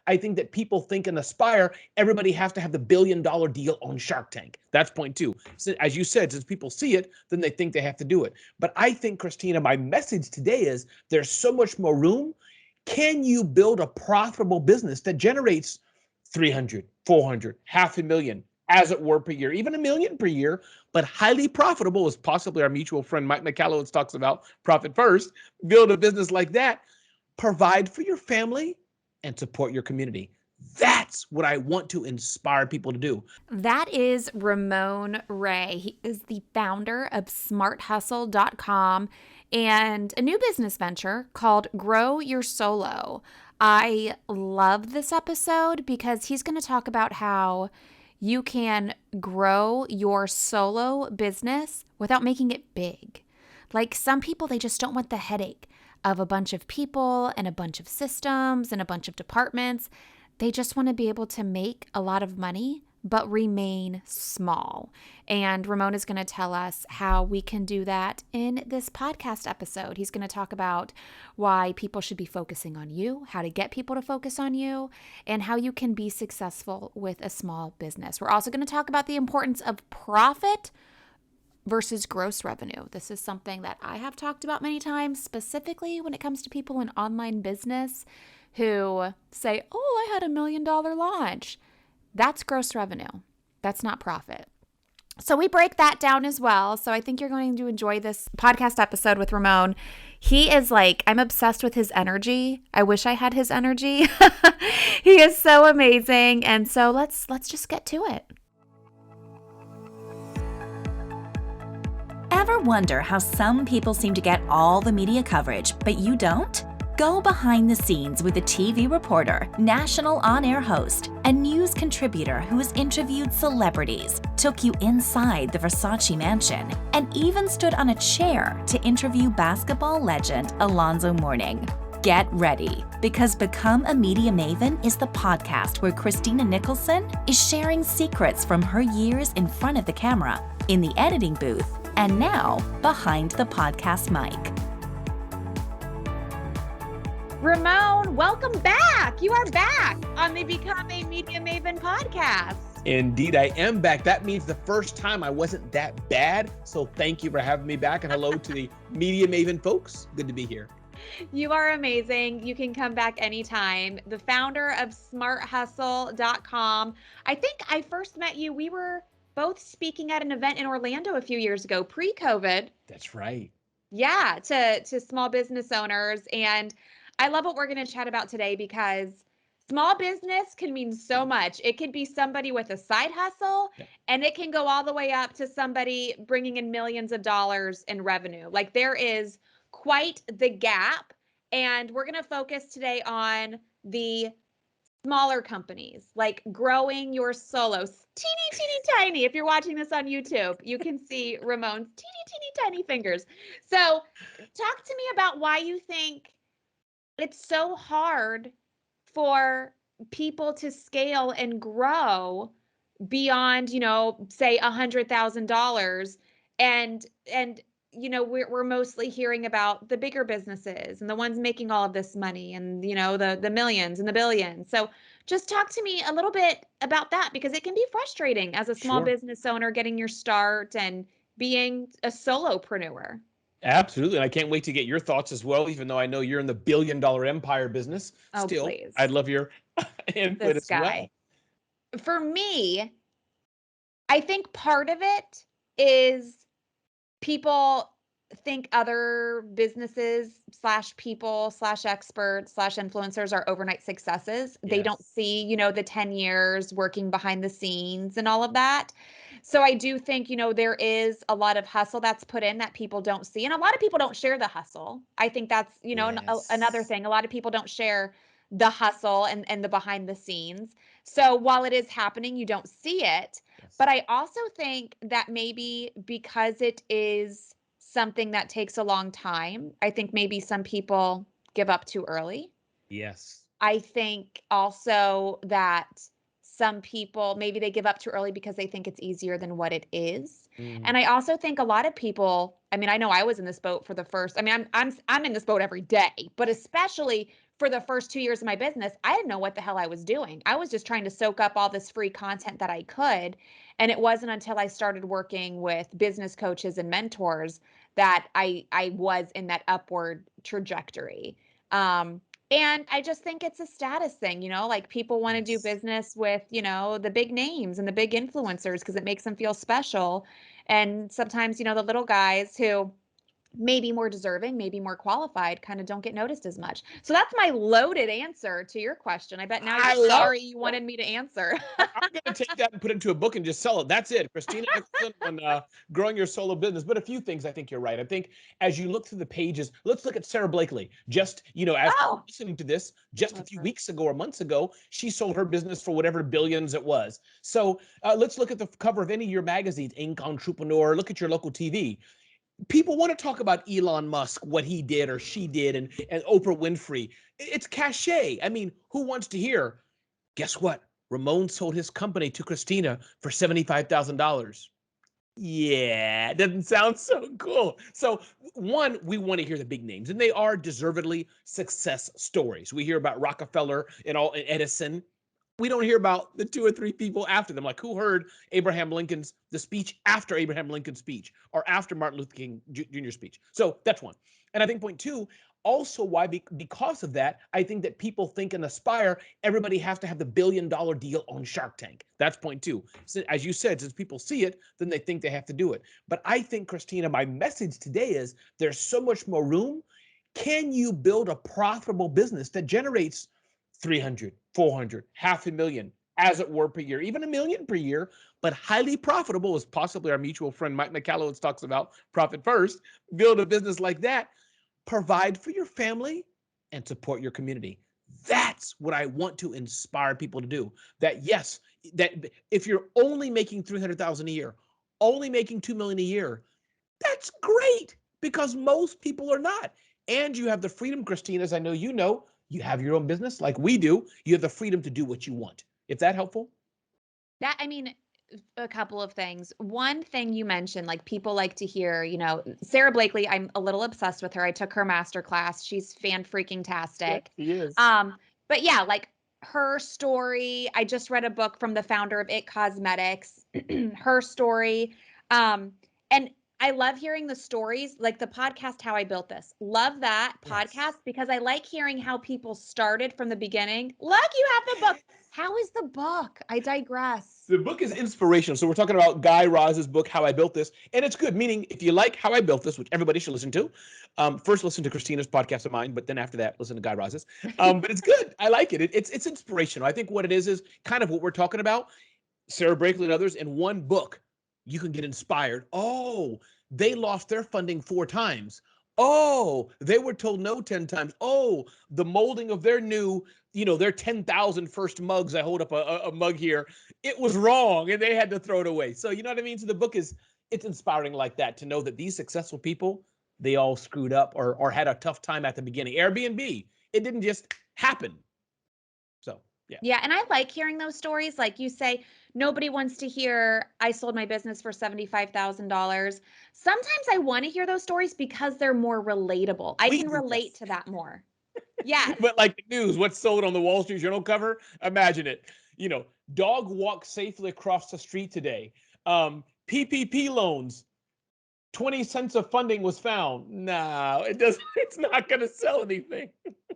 I think that people think and aspire everybody has to have the $1 billion deal on Shark Tank. That's point two. So, as you said, since people see it, then they think they have to do it. But I think, Christina, my message today is there's so much more room. Can you build a profitable business that generates 300, 400, $500,000, as it were, per year, even $1 million per year, but highly profitable, as possibly our mutual friend Mike McCallowitz talks about, profit first, build a business like that, provide for your family, and support your community. That's what I want to inspire people to do. That is Ramon Ray. He is the founder of smarthustle.com and a new business venture called Grow Your Solo. I love this episode because he's going to talk about how you can grow your solo business without making it big. Like some people, they just don't want the headache of a bunch of people and a bunch of systems and a bunch of departments. They just want to be able to make a lot of money, but remain small. And Ramon is going to tell us how we can do that in this podcast episode. He's going to talk about why people should be focusing on you, how to get people to focus on you, and how you can be successful with a small business. We're also going to talk about the importance of profit versus gross revenue. This is something that I have talked about many times, specifically when it comes to people in online business who say, oh, I had $1 million launch. That's gross revenue. That's not profit. So we break that down as well. So I think you're going to enjoy this podcast episode with Ramon. He is like, I'm obsessed with his energy. I wish I had his energy. He is so amazing. And so let's just get to it. Ever wonder how some people seem to get all the media coverage, but you don't? Go behind the scenes with a TV reporter, national on-air host, and news contributor who has interviewed celebrities, took you inside the Versace mansion, and even stood on a chair to interview basketball legend Alonzo Mourning. Get ready, because Become a Media Maven is the podcast where Christina Nicholson is sharing secrets from her years in front of the camera, in the editing booth, and now behind the podcast mic. Ramon, welcome back. You are back on the Become a Media Maven podcast. Indeed, I am back. That means the first time I wasn't that bad. So thank you for having me back. And hello to the Media Maven folks. Good to be here. You are amazing. You can come back anytime. The founder of smarthustle.com. I think I first met you. We were both speaking at an event in Orlando a few years ago, pre-COVID. That's right. Yeah, to small business owners. And I love what we're going to chat about today because small business can mean so much. It could be somebody with a side hustle, and it can go all the way up to somebody bringing in millions of dollars in revenue. Like there is quite the gap. And we're going to focus today on the smaller companies, like growing your solos, teeny tiny. If you're watching this on YouTube, you can see Ramon's teeny tiny fingers. So talk to me about why you think it's so hard for people to scale and grow beyond, say $100,000. And we're mostly hearing about the bigger businesses and the ones making all of this money and, the millions and the billions. So just talk to me a little bit about that, because it can be frustrating as a small business owner getting your start and being a solopreneur. Absolutely. And I can't wait to get your thoughts as well, even though I know you're in the $1 billion empire business. Oh, Still, please. I'd love your input This as guy. well. For me, I think part of it is people think other businesses / people / experts / influencers are overnight successes. They don't see, the 10 years working behind the scenes and all of that. So I do think, there is a lot of hustle that's put in that people don't see. And a lot of people don't share the hustle. I think that's, another thing. A lot of people don't share the hustle and the behind the scenes. So while it is happening, you don't see it. But I also think that maybe because it is something that takes a long time, I think maybe some people give up too early. Yes. I think also that some people, maybe they give up too early because they think it's easier than what it is. And I also think a lot of people, I know I was in this boat for the first, I'm in this boat every day, but especially for the first 2 years of my business, I didn't know what the hell I was doing. I was just trying to soak up all this free content that I could. And it wasn't until I started working with business coaches and mentors that I was in that upward trajectory. And I just think it's a status thing, like people want to do Yes. business with, the big names and the big influencers because it makes them feel special. And sometimes, the little guys who maybe more deserving, maybe more qualified, kind of don't get noticed as much. So that's my loaded answer to your question. I bet now you're I love sorry you wanted me to answer. I'm going to take that and put it into a book and just sell it. That's it. Christina Nicholson on growing your solo business. But a few things, I think you're right. I think as you look through the pages, let's look at Sarah Blakely. Just, as Oh, listening to this, just a love few her. weeks ago or months ago, she sold her business for whatever billions it was. So let's look at the cover of any of your magazines, Inc. Entrepreneur, look at your local TV. People want to talk about Elon Musk, what he did or she did, and Oprah Winfrey. It's cachet. I mean, who wants to hear? Guess what? Ramon sold his company to Christina for $75,000. Yeah, it doesn't sound so cool. So, one, we want to hear the big names, and they are deservedly success stories. We hear about Rockefeller and Edison. We don't hear about the two or three people after them, like who heard the speech after Abraham Lincoln's speech or after Martin Luther King Jr.'s speech. So that's one. And I think point two, also why, because of that, I think that people think and aspire everybody has to have the billion-dollar deal on Shark Tank. That's point two. So, as you said, since people see it, then they think they have to do it. But I think, Christina, my message today is there's so much more room. Can you build a profitable business that generates 300, 400, half a million, as it were, per year, even $1 million per year, but highly profitable, as possibly our mutual friend Mike McCallowitz talks about, profit first, build a business like that, provide for your family, and support your community. That's what I want to inspire people to do. That yes, that if you're only making 300,000 a year, only making 2 million a year, that's great because most people are not. And you have the freedom, Christine, as I know you have your own business like we do. You have the freedom to do what you want. Is that helpful? I mean, a couple of things. One thing you mentioned, like people like to hear, Sarah Blakely, I'm a little obsessed with her. I took her master class. She's fan freaking Yes, tastic. he is. But yeah, like her story, I just read a book from the founder of It Cosmetics, her story. And I love hearing the stories, like the podcast, How I Built This. Love that Yes. podcast because I like hearing how people started from the beginning. Look, you have the book. How is the book? I digress. The book is inspirational. So we're talking about Guy Raz's book, How I Built This. And it's good, meaning if you like How I Built This, which everybody should listen to, first listen to Christina's podcast of mine, but then after that, listen to Guy Raz's. But it's good. I like it. It's inspirational. I think what it is kind of what we're talking about. Sarah Blakely and others in one book, you can get inspired. Oh, they lost their funding 4 times. Oh, they were told no 10 times. Oh, the molding of their new, their 10,000 first mugs. I hold up a mug here. It was wrong and they had to throw it away. So, you know what I mean? So the book it's inspiring like that to know that these successful people, they all screwed up or had a tough time at the beginning. Airbnb, it didn't just happen. So, yeah. Yeah, and I like hearing those stories. Like you say, nobody wants to hear, I sold my business for $75,000. Sometimes I want to hear those stories because they're more relatable. I We can do, relate yes. to that more. Yes. But like the news, what's sold on the Wall Street Journal cover? Imagine it. Dog walks safely across the street today. PPP loans, 20 cents of funding was found. No, it doesn't. It's not going to sell anything.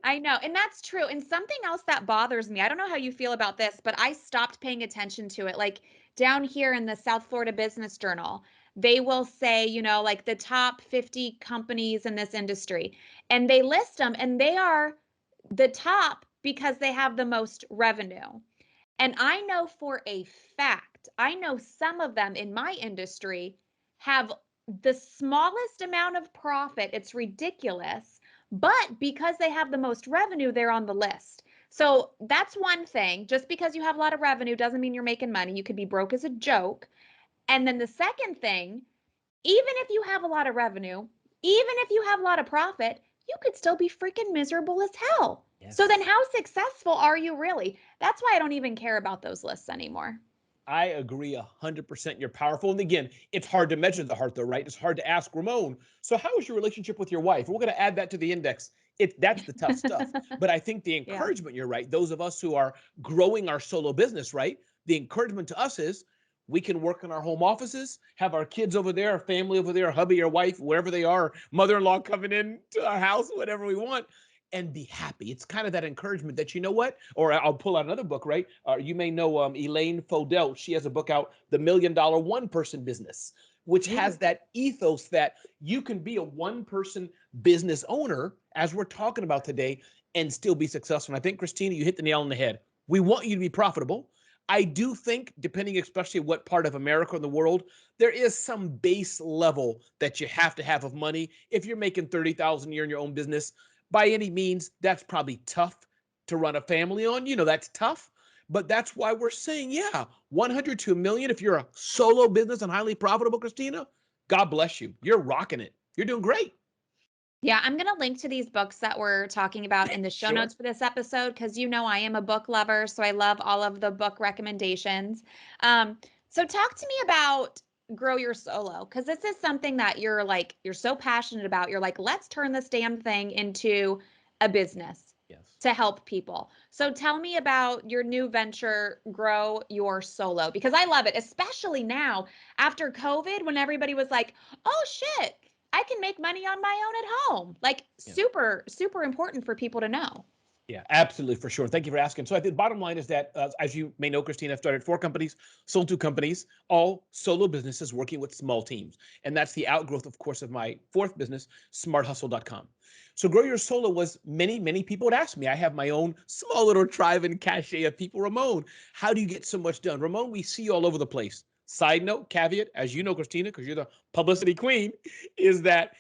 I know. And that's true. And something else that bothers me, I don't know how you feel about this, but I stopped paying attention to it. Like down here in the South Florida Business Journal, they will say, like the top 50 companies in this industry, and they list them, and they are the top because they have the most revenue. And I know for a fact, I know some of them in my industry have the smallest amount of profit. It's ridiculous. But because they have the most revenue, they're on the list. So that's one thing. Just because you have a lot of revenue doesn't mean you're making money. You could be broke as a joke. And then the second thing, even if you have a lot of revenue, even if you have a lot of profit, you could still be freaking miserable as hell. So then Yes. how successful are you really? That's why I don't even care about those lists anymore. I agree 100%. You're powerful. And again, it's hard to measure the heart, though, right? It's hard to ask Ramon. So, how is your relationship with your wife? We're going to add that to the index. That's the tough stuff. But I think the Yeah. encouragement, you're right, those of us who are growing our solo business, right? The encouragement to us is we can work in our home offices, have our kids over there, our family over there, hubby or wife, wherever they are, mother-in-law coming in to our house, whatever we want, and be happy. It's kind of that encouragement that, you know what? Or I'll pull out another book, right? You may know Elaine Fodell. She has a book out, The $1 Million One-Person Business, which has that ethos that you can be a one-person business owner, as we're talking about today, and still be successful. And I think, Christina, you hit the nail on the head. We want you to be profitable. I do think, depending especially what part of America or the world, there is some base level that you have to have of money. If you're making $30,000 a year in your own business, by any means, that's probably tough to run a family on. That's tough. But that's why we're saying, yeah, 100 to a million. If you're a solo business and highly profitable, Christina, God bless you. You're rocking it. You're doing great. Yeah, I'm going to link to these books that we're talking about in the show Sure. notes for this episode because I am a book lover, so I love all of the book recommendations. So talk to me about Grow Your Solo, because this is something that you're so passionate about. You're like, let's turn this damn thing into a business Yes. to help people. So tell me about your new venture, Grow Your Solo, because I love it, especially now after COVID when everybody was like, oh shit, I can make money on my own at home. Like Yeah. super, super important for people to know. Yeah, absolutely, for sure. Thank you for asking. So I think the bottom line is that, as you may know, Christina, I've started 4 companies, sold 2 companies, all solo businesses working with small teams. And that's the outgrowth, of course, of my 4th business, smarthustle.com. So Grow Your Solo was many, many people would ask me. I have my own small little tribe and cachet of people. Ramon, how do you get so much done? Ramon, we see you all over the place. Side note, caveat, as you know, Christina, because you're the publicity queen, is that,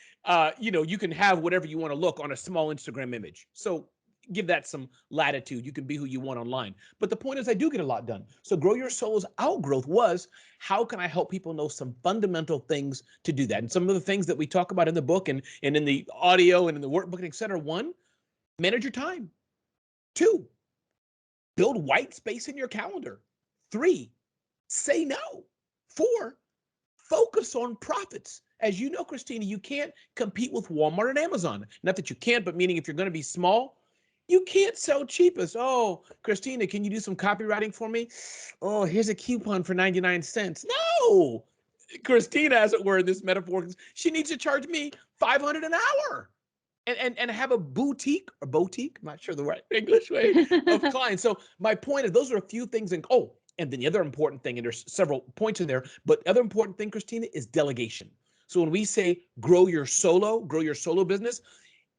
you can have whatever you want to look on a small Instagram image. So give that some latitude. You can be who you want online. But the point is, I do get a lot done. So Grow Your Solo's outgrowth was, how can I help people know some fundamental things to do that? And some of the things that we talk about in the book and in the audio and in the workbook, et cetera. 1, manage your time. 2, build white space in your calendar. 3, say no. 4, focus on profits. As you know, Christina, you can't compete with Walmart and Amazon. Not that you can't, but meaning if you're going to be small, you can't sell cheapest. Oh, Christina, can you do some copywriting for me? Oh, here's a coupon for 99 cents. No, Christina, as it were, in this metaphor, she needs to charge me $500 an hour and have a boutique, I'm not sure the right English way, of clients. So my point is, those are a few things. And then the other important thing, and there's several points in there, but the other important thing, Christina, is delegation. So when we say grow your solo business,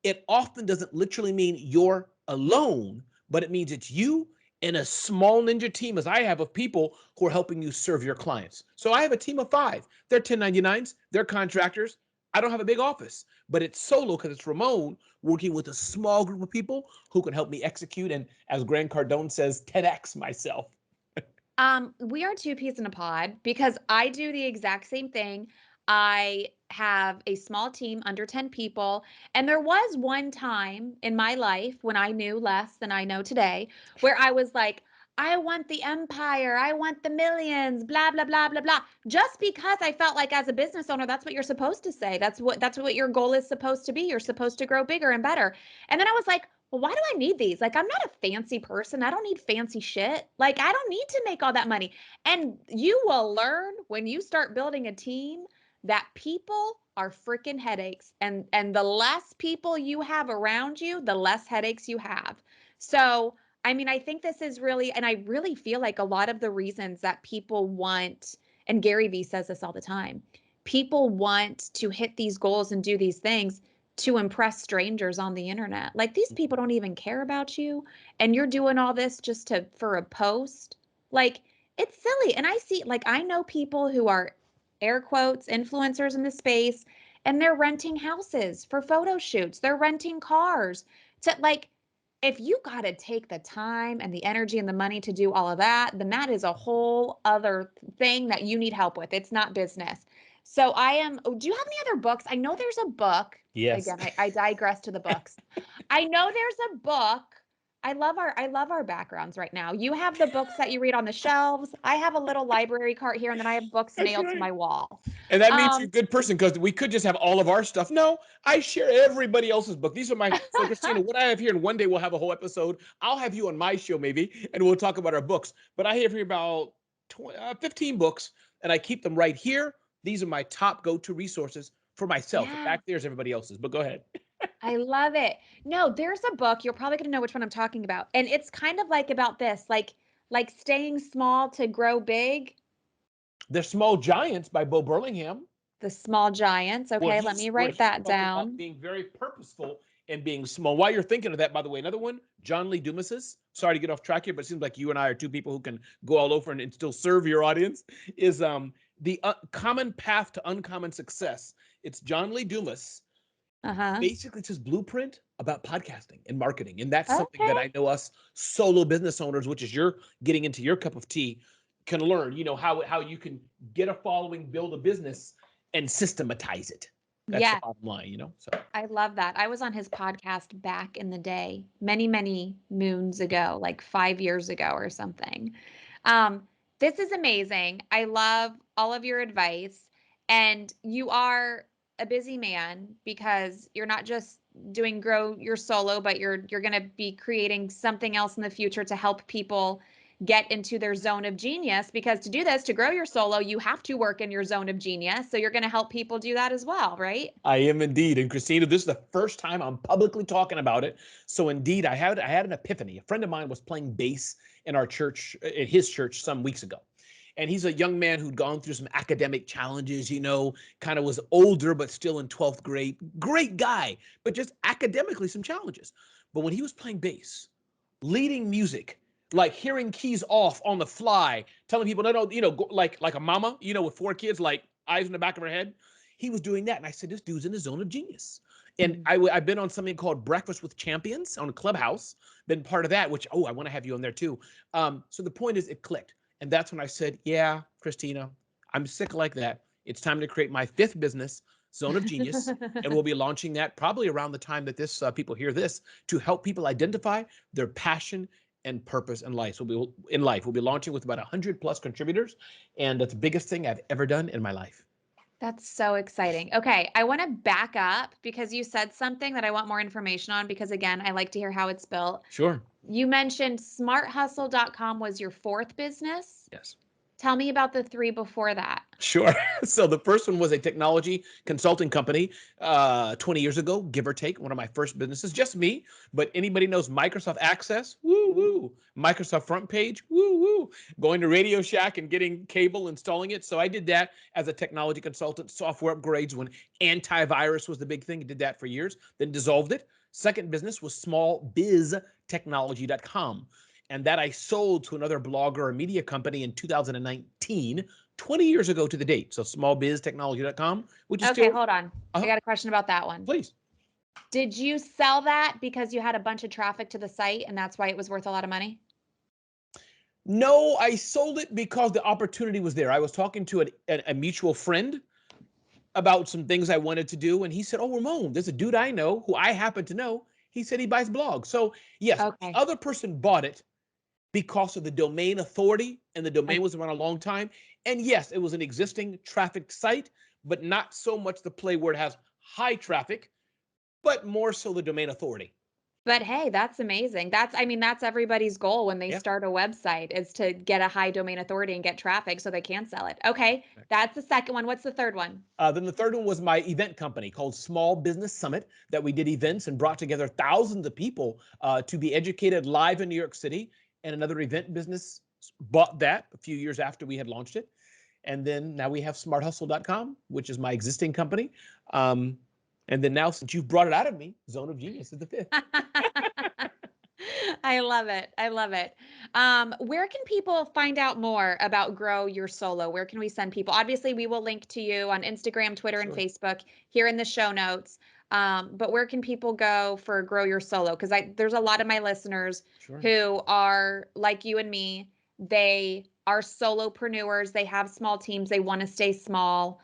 it often doesn't literally mean you're alone, but it means it's you and a small ninja team, as I have, of people who are helping you serve your clients. So I have a team of 5. They're 1099s, they're contractors. I don't have a big office, but it's solo because it's Ramon working with a small group of people who can help me execute and, as Grant Cardone says, 10x myself. We are 2 peas in a pod because I do the exact same thing. I have a small team under 10 people. And there was one time in my life when I knew less than I know today, where I was like, I want the empire. I want the millions, blah, blah, blah, blah, blah. Just because I felt like as a business owner, that's what you're supposed to say. That's what your goal is supposed to be. You're supposed to grow bigger and better. And then I was like, well, why do I need these? Like, I'm not a fancy person. I don't need fancy shit. Like, I don't need to make all that money. And you will learn when you start building a team that people are freaking headaches. And the less people you have around you, the less headaches you have. So, I mean, I think this is really, and I really feel like a lot of the reasons that people want, and Gary Vee says this all the time, people want to hit these goals and do these things to impress strangers on the internet. Like, these people don't even care about you, and you're doing all this just for a post. Like, it's silly. And I know people who are air quotes influencers in the space, and they're renting houses for photo shoots. They're renting cars to, like, if you got to take the time and the energy and the money to do all of that, then that is a whole other thing that you need help with. It's not business. So do you have any other books? I know there's a book. Yes. Again, I digress to the books. I know there's a book I love our backgrounds right now. You have the books that you read on the shelves. I have a little library cart here, and then I have books That's nailed to right. my wall. And that means you're a good person because we could just have all of our stuff. No, I share everybody else's book. These are my, so Christina, what I have here, and one day we'll have a whole episode. I'll have you on my show maybe, and we'll talk about our books. But I have here about 15 books, and I keep them right here. These are my top go-to resources for myself. Yeah, Back there's everybody else's, but go ahead. I love it. No, there's a book, you're probably gonna know which one I'm talking about. And it's kind of like about this, like staying small to grow big. The Small Giants by Bo Burlingham. The Small Giants. Okay, let me Where write he that talks about down. being very purposeful and being small. While you're thinking of that, by the way, another one, John Lee Dumas's. Sorry to get off track here, but it seems like you and I are two people who can go all over and still serve your audience. Is the Common Path to Uncommon Success. It's John Lee Dumas. Uh-huh. Basically, it's his blueprint about podcasting and marketing, and that's something that Okay. I know us solo business owners, which is you're getting into your cup of tea, can learn. You know how you can get a following, build a business, and systematize it. That's the Yeah, bottom line, you know? So I love that. I was on his podcast back in the day, many, many moons ago, like 5 years ago or something. Um, this is amazing. I love all of your advice. And you are a busy man because you're not just doing grow your solo, but you're going to be creating something else in the future to help people get into their zone of genius, because to do this, to grow your solo, you have to work in your zone of genius. So you're going to help people do that as well, right? I am indeed. And Christina, this is the first time I'm publicly talking about it. So indeed, I had an epiphany. A friend of mine was playing bass in our church, in his church some weeks ago. And he's a young man who'd gone through some academic challenges, kind of was older, but still in 12th grade. Great guy, but just academically some challenges. But when he was playing bass, leading music, like hearing keys off on the fly, telling people, no, no, like a mama, with 4 kids, like eyes in the back of her head. He was doing that. And I said, this dude's in the zone of genius. And Mhm. I've been on something called Breakfast with Champions on Clubhouse, been part of that, which, I want to have you on there too. So the point is, it clicked. And that's when I said, yeah, Christina, I'm sick like that. It's time to create my 5th business, Zone of Genius. And we'll be launching that probably around the time that this people hear this, to help people identify their passion and purpose in life. We'll be launching with about 100 plus contributors. And that's the biggest thing I've ever done in my life. That's so exciting. Okay, I want to back up because you said something that I want more information on, because again, I like to hear how it's built. Sure. You mentioned smarthustle.com was your 4th business. Yes. Tell me about the 3 before that. Sure. So the first one was a technology consulting company 20 years ago, give or take, one of my first businesses, just me. But anybody knows Microsoft Access? Woo, woo. Microsoft Front Page? Woo, woo. Going to Radio Shack and getting cable, installing it. So I did that as a technology consultant, software upgrades when antivirus was the big thing. I did that for years, then dissolved it. Second business was smallbiztechnology.com. And that I sold to another blogger or media company in 2019, 20 years ago to the date. So smallbiztechnology.com, which is Okay, still, hold on. I got a question about that one. please. Did you sell that because you had a bunch of traffic to the site and that's why it was worth a lot of money? No, I sold it because the opportunity was there. I was talking to a mutual friend about some things I wanted to do. And he said, oh, Ramon, there's a dude I know who I happen to know. He said he buys blogs. So yes, the Okay. other person bought it because of the domain authority, and the Okay. domain was around a long time. And yes, it was an existing traffic site, but not so much the play where it has high traffic, but more so the domain authority. But hey, that's amazing. That's everybody's goal when they Yeah. start a website, is to get a high domain authority and get traffic so they can sell it. Okay, that's the second one. What's the third one? Then the third one was my event company called Small Business Summit, that we did events and brought together thousands of people to be educated live in New York City. And another event business bought that a few years after we had launched it. And then now we have smarthustle.com, which is my existing company. And then now, since you've brought it out of me, Zone of Genius is the 5th. I love it. I love it. Where can people find out more about Grow Your Solo? Where can we send people? Obviously, we will link to you on Instagram, Twitter, and Sure. Facebook here in the show notes. But where can people go for Grow Your Solo? Because there's a lot of my listeners Sure. who are like you and me. They are solopreneurs. They have small teams. They want to stay small.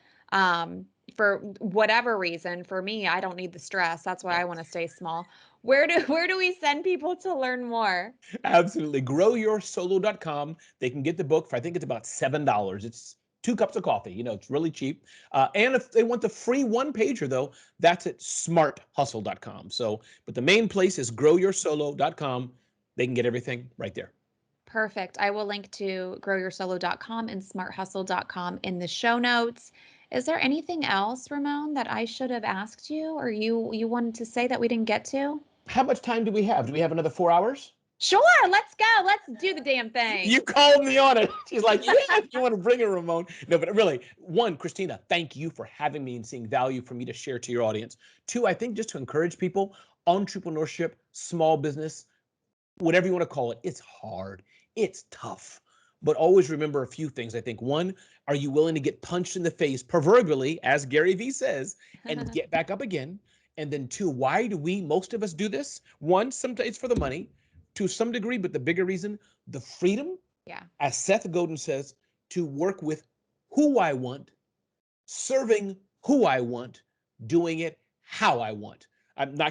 For whatever reason, for me, I don't need the stress. That's why Yeah. I want to stay small. Where do we send people to learn more? Absolutely. GrowYourSolo.com. They can get the book for, I think it's about $7. It's 2 cups of coffee. It's really cheap. And if they want the free one pager, though, that's at smarthustle.com. So, but the main place is GrowYourSolo.com. They can get everything right there. Perfect. I will link to growyoursolo.com and smarthustle.com in the show notes. Is there anything else, Ramon, that I should have asked you or you wanted to say that we didn't get to? How much time do we have? Do we have another 4 hours? Sure, let's go. Let's do the damn thing. You called me on it. She's like, yeah, you want to bring it, Ramon. No, but really, one, Christina, thank you for having me and seeing value for me to share to your audience. Two, I think just to encourage people, entrepreneurship, small business, whatever you want to call it, it's hard. It's tough. But always remember a few things. I think one, are you willing to get punched in the face, proverbially, as Gary Vee says, and get back up again? And then two, why do most of us do this? One, sometimes it's for the money to some degree, but the bigger reason, the freedom, Yeah. as Seth Godin says, to work with who I want, serving who I want, doing it how I want.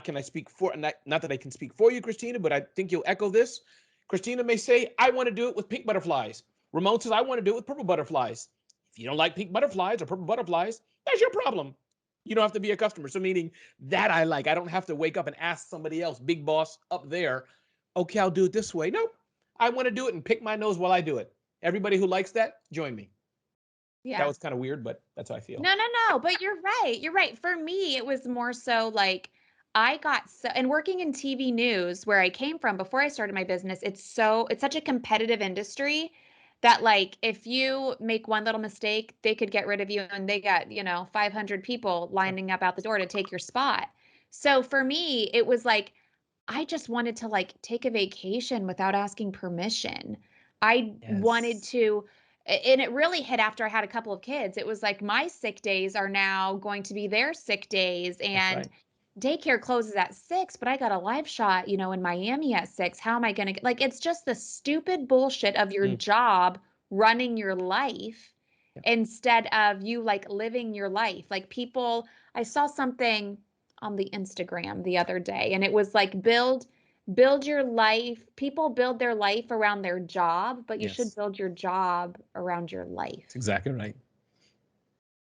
Can I speak for, not that I can speak for you, Christina, but I think you'll echo this. Christina may say, I want to do it with pink butterflies. Ramon says, I want to do it with purple butterflies. If you don't like pink butterflies or purple butterflies, that's your problem. You don't have to be a customer. So meaning that I like, I don't have to wake up and ask somebody else, big boss up there, okay, I'll do it this way. Nope. I want to do it and pick my nose while I do it. Everybody who likes that, join me. Yeah. That was kind of weird, but that's how I feel. No. But you're right. You're right. For me, it was more so like I got so, and working in TV news where I came from before I started my business, it's such a competitive industry that like if you make one little mistake, they could get rid of you and they got, 500 people lining up out the door to take your spot. So for me, it was like I just wanted to like take a vacation without asking permission. I wanted Yes. to, and it really hit after I had a couple of kids. It was like my sick days are now going to be their sick days, That's and right. daycare closes at 6, but I got a live shot, in Miami at 6. How am I going to like, it's just the stupid bullshit of your Mm. job running your life Yep. instead of you like living your life. Like I saw something on the Instagram the other day and it was like build your life. People build their life around their job, but you should Yes. build your job around your life. That's exactly right.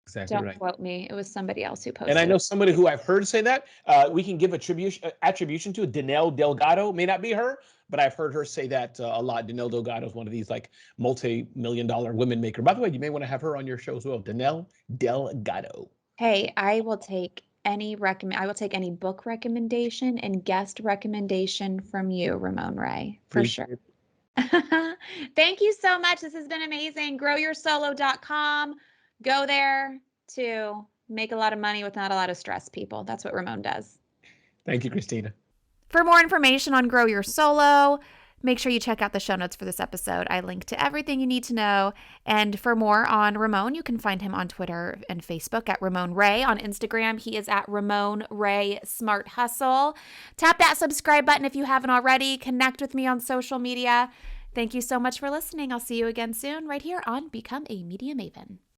Exactly Don't right. quote me. It was somebody else who And I posted know it. somebody who I've heard say that. We can give attribution to Danelle Delgado. May not be her, but I've heard her say that a lot. Danelle Delgado is one of these like multi-million-dollar women maker. By the way, you may want to have her on your show as well. Danelle Delgado. Hey, I will take any book recommendation and guest recommendation from you, Ramon Ray, for sure. Appreciate it. Thank you so much. This has been amazing. GrowYourSolo.com. Go there to make a lot of money with not a lot of stress, people. That's what Ramon does. Thank you, Christina. For more information on Grow Your Solo, make sure you check out the show notes for this episode. I link to everything you need to know. And for more on Ramon, you can find him on Twitter and Facebook at Ramon Ray. On Instagram, he is at Ramon Ray Smart Hustle. Tap that subscribe button if you haven't already. Connect with me on social media. Thank you so much for listening. I'll see you again soon right here on Become a Media Maven.